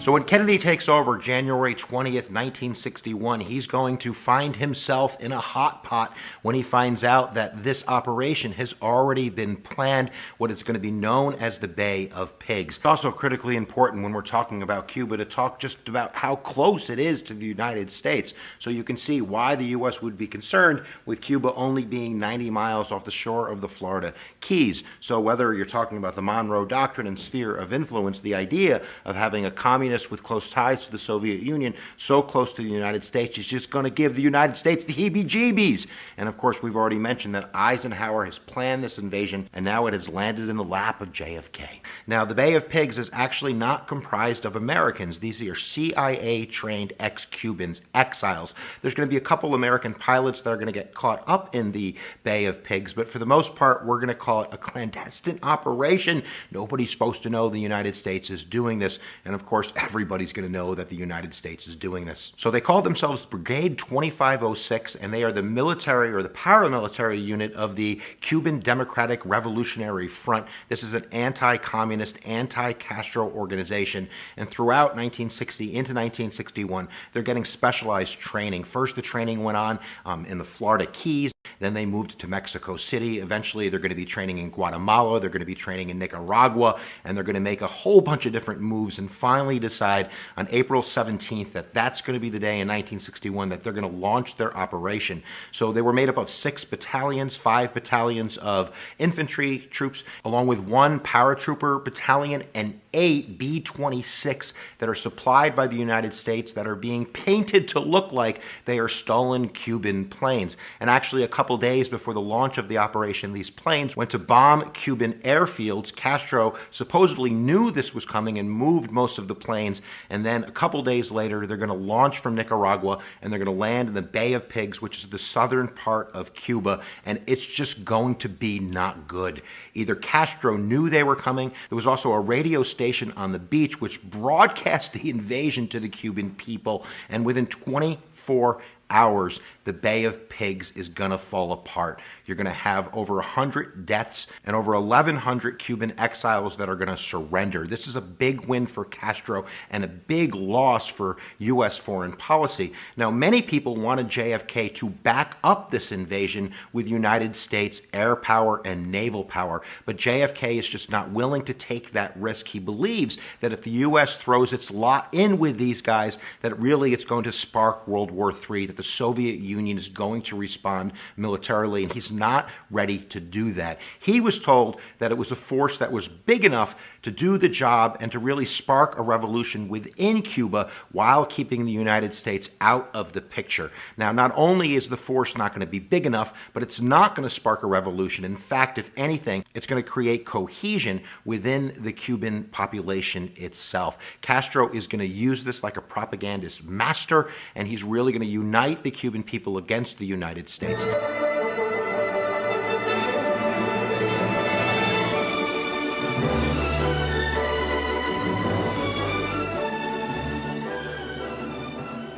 So when Kennedy takes over January 20th, 1961, he's going to find himself in a hot pot when he finds out that this operation has already been planned, what is going to be known as the Bay of Pigs. It's also critically important when we're talking about Cuba to talk just about how close it is to the United States, so you can see why the U.S. would be concerned with Cuba only being 90 miles off the shore of the Florida Keys. So whether you're talking about the Monroe Doctrine and sphere of influence, the idea of having a communist with close ties to the Soviet Union so close to the United States is just going to give the United States the heebie-jeebies. And of course, we've already mentioned that Eisenhower has planned this invasion, and now it has landed in the lap of JFK. Now, the Bay of Pigs is actually not comprised of Americans. These are CIA-trained ex-Cubans, exiles. There's going to be a couple American pilots that are going to get caught up in the Bay of Pigs, but for the most part, we're going to call it a clandestine operation. Nobody's supposed to know the United States is doing this, and of course, everybody's going to know that the United States is doing this. So they call themselves Brigade 2506, and they are the military or the paramilitary unit of the Cuban Democratic Revolutionary Front. This is an anti-communist, anti-Castro organization, and throughout 1960 into 1961, they're getting specialized training. First, the training went on in the Florida Keys. Then they moved to Mexico City. Eventually, they're going to be training in Guatemala. They're going to be training in Nicaragua. And they're going to make a whole bunch of different moves and finally decide on April 17th that that's going to be the day in 1961 that they're going to launch their operation. So they were made up of 6 battalions, 5 battalions of infantry troops, along with 1 paratrooper battalion and 8 B-26 that are supplied by the United States that are being painted to look like they are stolen Cuban planes. And actually, a couple days before the launch of the operation, these planes went to bomb Cuban airfields. Castro supposedly knew this was coming and moved most of the planes. And then a couple days later, they're going to launch from Nicaragua and they're going to land in the Bay of Pigs, which is the southern part of Cuba. And it's just going to be not good. Either Castro knew they were coming. There was also a radio station on the beach which broadcast the invasion to the Cuban people. And within 24 hours, the Bay of Pigs is going to fall apart. You're going to have over 100 deaths and over 1,100 Cuban exiles that are going to surrender. This is a big win for Castro and a big loss for U.S. foreign policy. Now, many people wanted JFK to back up this invasion with United States air power and naval power, but JFK is just not willing to take that risk. He believes that if the U.S. throws its lot in with these guys, that really it's going to spark World War III, that the Soviet Union is going to respond militarily, and he's not ready to do that. He was told that it was a force that was big enough to do the job and to really spark a revolution within Cuba while keeping the United States out of the picture. Now, not only is the force not going to be big enough, but it's not going to spark a revolution. In fact, if anything, it's going to create cohesion within the Cuban population itself. Castro is going to use this like a propagandist master, and he's really going to unite the Cuban people against the United States.